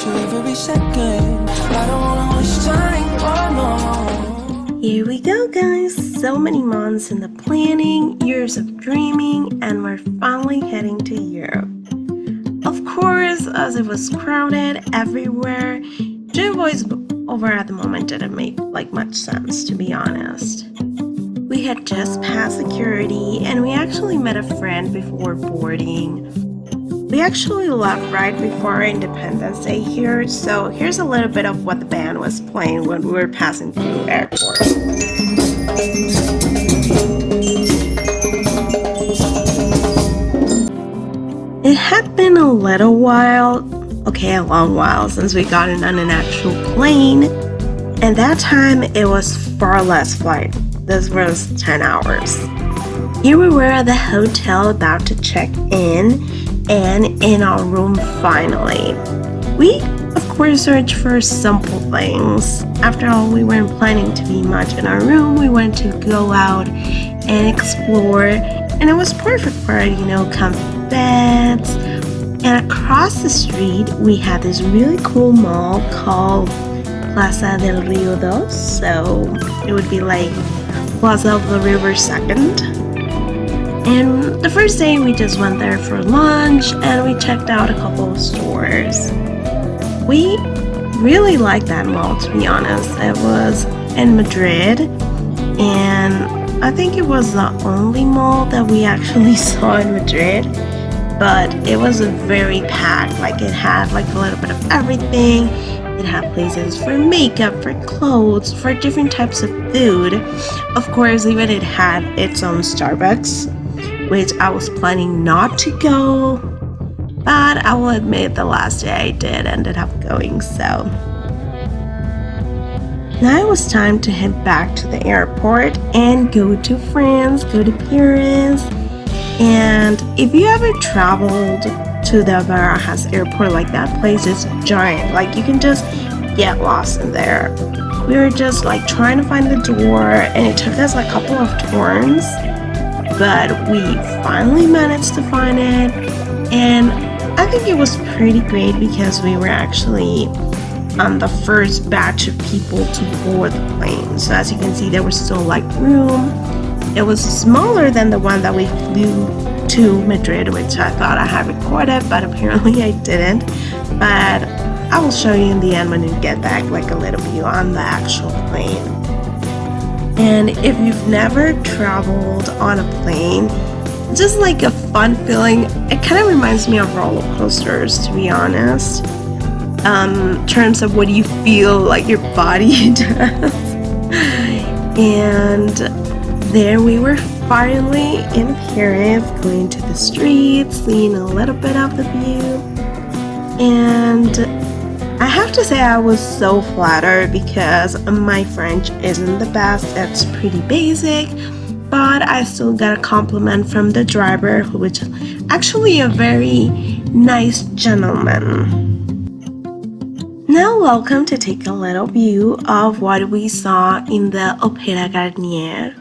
want you every second. I don't wanna waste time, oh no. Here we go, guys. So many months in the planning, years of dreaming, and we're finally heading to Europe. Of course, as it was crowded everywhere, doing voiceover at the moment didn't make much sense, to be honest. We had just passed security, and we actually met a friend before boarding. We actually left right before our Independence Day here, so here's a little bit of what the band was playing when we were passing through airport. It had been a little while, a long while, since we got on an actual plane, and that time it was far less flight. This was 10 hours. Here we were at the hotel about to check in, and in our room finally. We, of course, searched for simple things. After all, we weren't planning to be much in our room. We wanted to go out and explore, and it was perfect for, comfy beds. And across the street, we had this really cool mall called Plaza del Rio Dos, so it would be like Plaza of the River Second. And the first day we just went there for lunch and we checked out a couple of stores. We really liked that mall, to be honest. It was in Madrid, and I think it was the only mall that we actually saw in Madrid, but it was very packed. It had a little bit of everything. It had places for makeup, for clothes, for different types of food. Of course, even it had its own Starbucks, which I was planning not to go, but I will admit the last day I did ended up going, so. Now it was time to head back to the airport and go to France, go to Paris. And if you ever traveled to the Barajas airport, that place is giant. You can just get lost in there. We were just trying to find the door, and it took us a couple of turns. But we finally managed to find it, and I think it was pretty great because we were actually on the first batch of people to board the plane. So as you can see, there was still room. It was smaller than the one that we flew to Madrid, which I thought I had recorded, but apparently I didn't. But I will show you in the end when we get back a little view on the actual plane. And if you've never traveled on a plane, just a fun feeling. It kind of reminds me of roller coasters, to be honest. In terms of what you feel your body does. And there we were finally in Paris, going to the streets, seeing a little bit of the view. And I have to say I was so flattered because my French isn't the best. It's pretty basic, but I still got a compliment from the driver, which is actually a very nice gentleman. Now welcome to take a little view of what we saw in the Opera Garnier.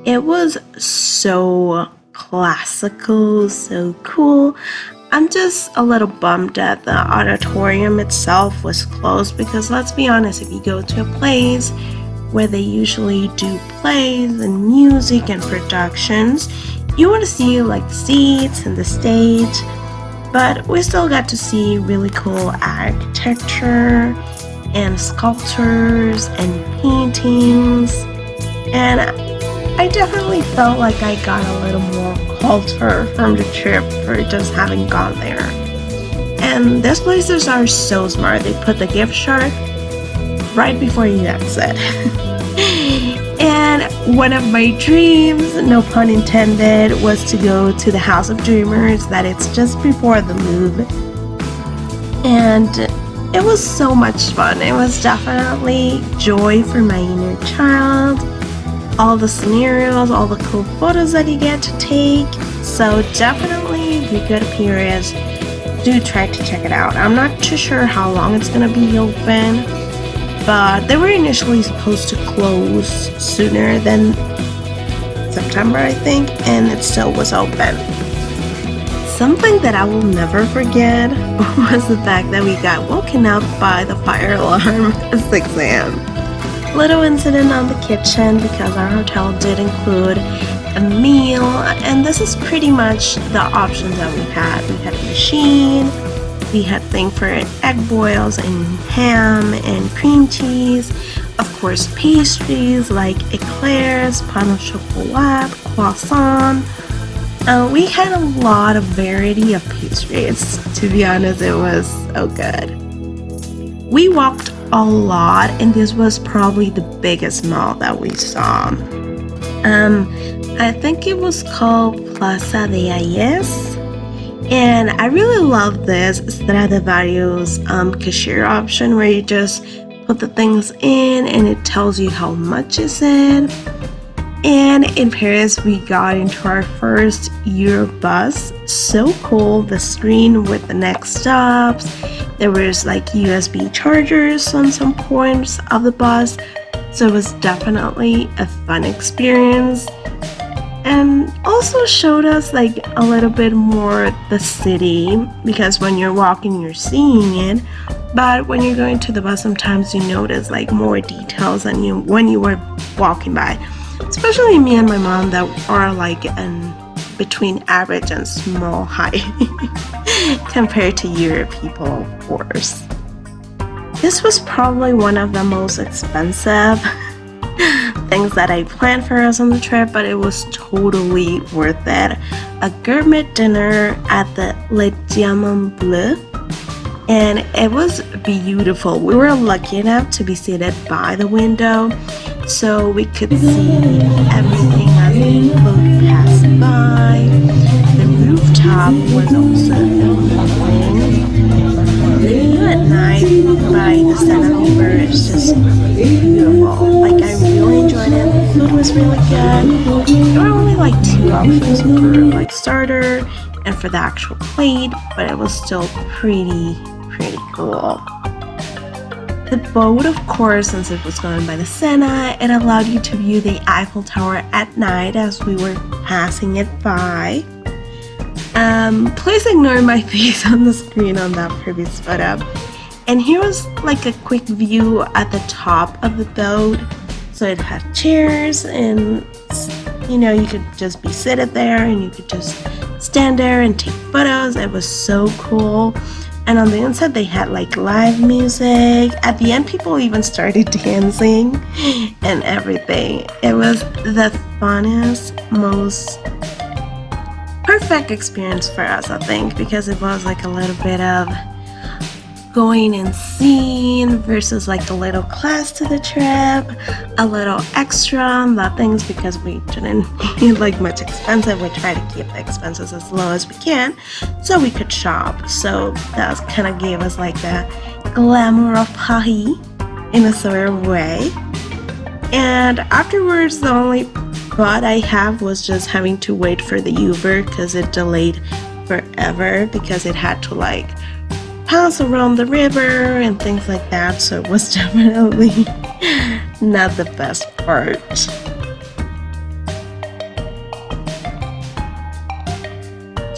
It was so classical, so cool. I'm just a little bummed that the auditorium itself was closed because, let's be honest, if you go to a place where they usually do plays and music and productions, you want to see the seats and the stage, but we still got to see really cool architecture and sculptures and paintings, and I definitely felt like I got a little more culture from the trip for just having gone there. And these places are so smart. They put the gift card right before you exit. And one of my dreams, no pun intended, was to go to the House of Dreamers, that it's just before the Louvre. And it was so much fun. It was definitely joy for my inner child. All the scenarios, all the cool photos that you get to take. So definitely, if you go to Paris, do try to check it out. I'm not too sure how long it's gonna be open, but they were initially supposed to close sooner than September, I think, and it still was open. Something that I will never forget was the fact that we got woken up by the fire alarm at 6 a.m. Little incident on the kitchen because our hotel did include a meal, and this is pretty much the options that we had. We had a machine, we had thing for egg boils and ham and cream cheese, of course pastries like eclairs, pain au chocolat, croissant. We had a lot of variety of pastries. To be honest, it was so good. We walked a lot, and this was probably the biggest mall that we saw. I think it was called Plaza de Ayes, and I really love this Stradivarius cashier option where you just put the things in and it tells you how much is it. And in Paris, we got into our first Eurobus. So cool, the screen with the next stops. There was like USB chargers on some points of the bus. So it was definitely a fun experience. And also showed us like a little bit more the city, because when you're walking, you're seeing it. But when you're going to the bus, sometimes you notice like more details than when you were walking by. Especially me and my mom that are like in between average and small height compared to Europe people, of course. This was probably one of the most expensive things that I planned for us on the trip, but it was totally worth it. A gourmet dinner at the Le Diamant Bleu, and it was beautiful. We were lucky enough to be seated by the window, so we could see everything as the boat passed by. The rooftop was also amazing. The view at night by the Seine River is just beautiful. Like, I really enjoyed it. The food was really good. There were only like 2 options for like starter and for the actual plate, but it was still pretty cool. The boat, of course, since it was going by the Seine, it allowed you to view the Eiffel Tower at night as we were passing it by. Please ignore my face on the screen on that previous photo. And here was like a quick view at the top of the boat. So it had chairs, and you know, you could just be seated there and you could just stand there and take photos. It was so cool. And on the inside, they had like live music. At the end, people even started dancing and everything. It was the funnest, most perfect experience for us, I think, because it was like a little bit of going and seeing versus like a little class to the trip, a little extra on the things because we didn't need like much expensive. We try to keep the expenses as low as we can so we could shop. So that kind of gave us like the glamour of Paris in a sort of way. And afterwards, the only thought I have was just having to wait for the Uber because it delayed forever because it had to like pass around the river and things like that, so it was definitely not the best part.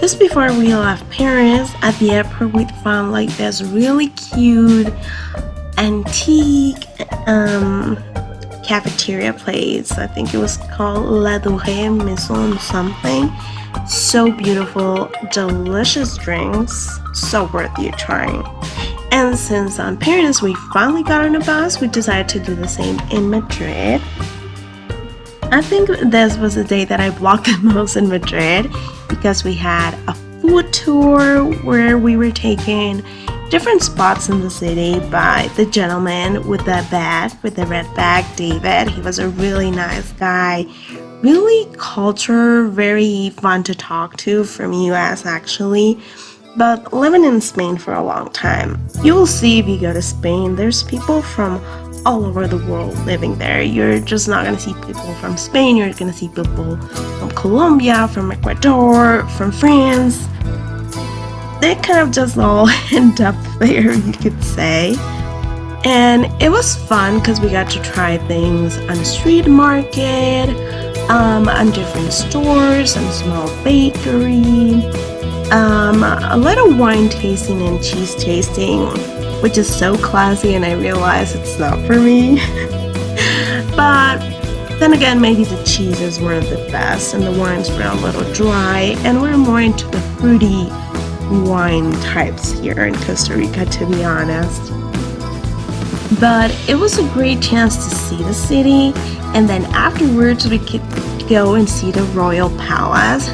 Just before we left Paris, at the airport we found like this really cute antique cafeteria place. I think it was called La Dorée Maison something. So beautiful, delicious drinks, so worth you trying. And since on Paris we finally got on a bus, we decided to do the same in Madrid. I think this was the day that I vlogged the most in Madrid because we had a food tour where we were taking different spots in the city by the gentleman with the bag, with the red bag, David. He was a really nice guy. Really culture, very fun to talk to, from US actually, but living in Spain for a long time. You will see if you go to Spain, there's people from all over the world living there. You're just not going to see people from Spain, you're going to see people from Colombia, from Ecuador, from France. They kind of just all end up there, you could say. And it was fun because we got to try things on the street market, on different stores, and small bakery. a little wine tasting and cheese tasting, which is so classy, and I realize it's not for me. But then again, maybe the cheeses weren't the best and the wines were a little dry, and we're more into the fruity wine types here in Costa Rica, to be honest. But it was a great chance to see the city, and then afterwards we could go and see the Royal Palace.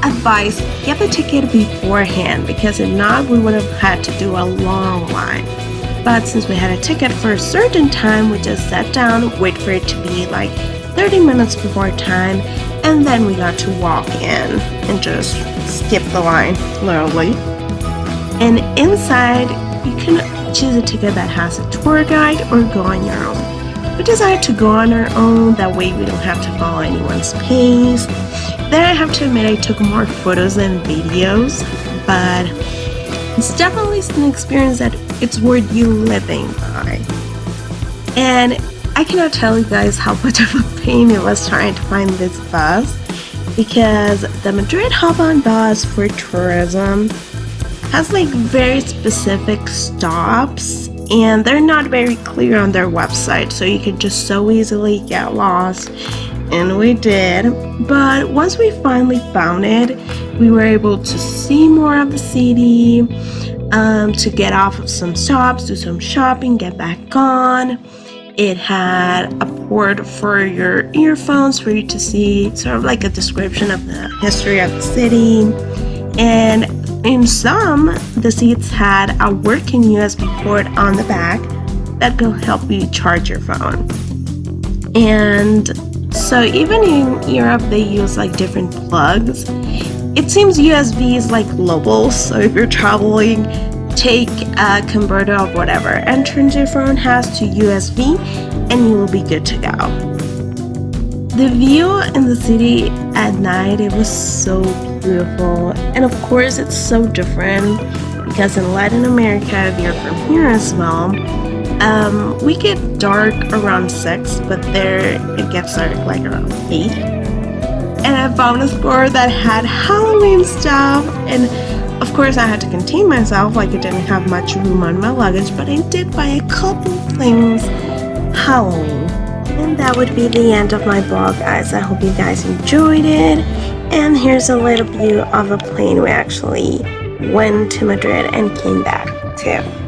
Advice, get the ticket beforehand, because if not, we would have had to do a long line. But since we had a ticket for a certain time, we just sat down, wait for it to be like 30 minutes before time, and then we got to walk in and just skip the line, literally. And inside, you can choose a ticket that has a tour guide or go on your own. We decided to go on our own, that way we don't have to follow anyone's pace. Then I have to admit I took more photos than videos, but it's definitely an experience that it's worth you living by. And I cannot tell you guys how much of a pain it was trying to find this bus, because the Madrid Hop-on bus for tourism has like very specific stops, and they're not very clear on their website, so you could just so easily get lost. And we did. But once we finally found it, we were able to see more of the city, to get off of some stops, do some shopping, get back on. It had a port for your earphones for you to see sort of like a description of the history of the city. And in some, the seats had a working USB port on the back that could help you charge your phone. And so even in Europe, they use like different plugs. It seems USB is like global, so if you're traveling, take a converter of whatever entrance your phone has to USB, and you will be good to go. The view in the city at night, it was so beautiful, and of course it's so different because in Latin America, if you're from here as well, we get dark around 6, but there it gets dark like around 8. And I found a store that had Halloween stuff, and of course I had to contain myself, like I didn't have much room on my luggage, but I did buy a couple things Halloween. And that would be the end of my vlog, guys. I hope you guys enjoyed it. And here's a little view of a plane we actually went to Madrid and came back to.